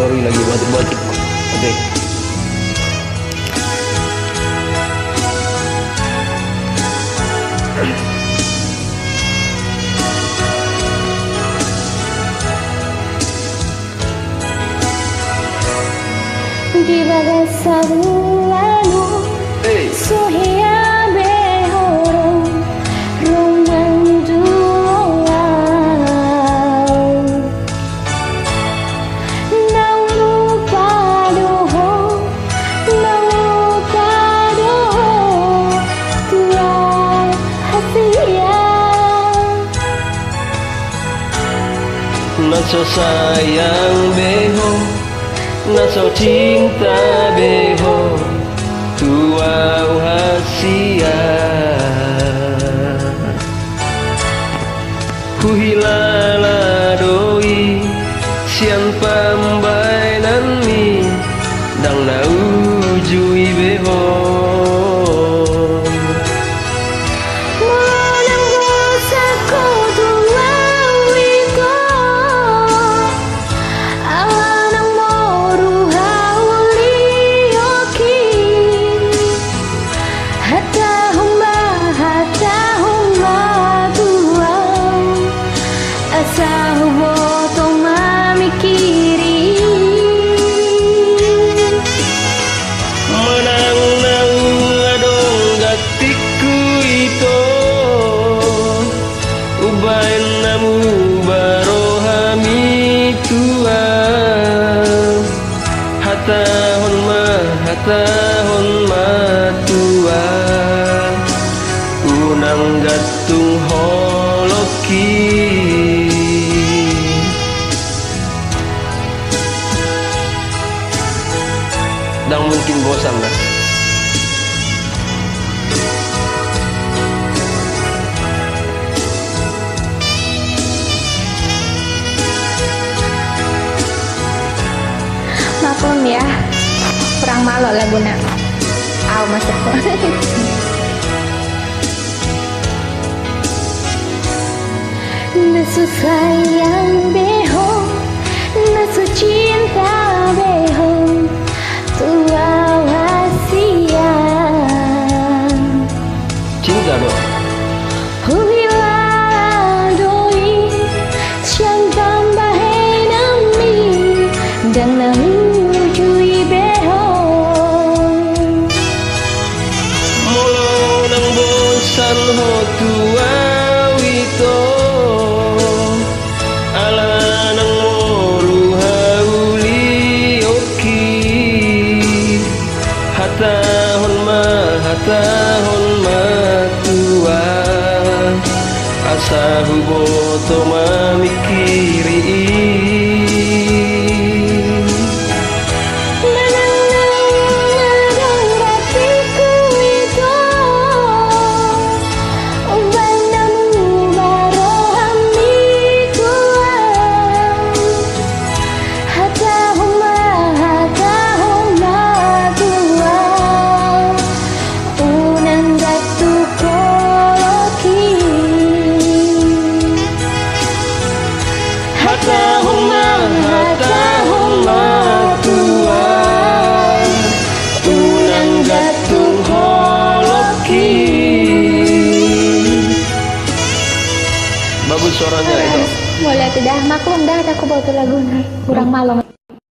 sorry lagi batuk-batuk. Oke. Di bagai sabulanu Sohia behoro Roman dua Nang lupa doho Nang lupa doho Tua hasia Naso sayang beho, naso cinta beho, tua hasia. Kuhilala doi, sian pambai nami, dang na ujui beho. Hatahon matua unang gatung holoki dan mungkin bosan lah. Maklum ya, kurang malu laguna. Aw masuk. Nasu sayang beho, nasu cinta beho, tua hasia. Cinta dong. Huila doi, siang tambah nami, dan nahu jui beho. Molo nang bosan ho tua wito, ala nang moru hauli oki. Hatahon ma tua, asa huboto mamikiri. Bagus suaranya itu. Boleh tidak maklum dah aku bawa lagu kurang malam.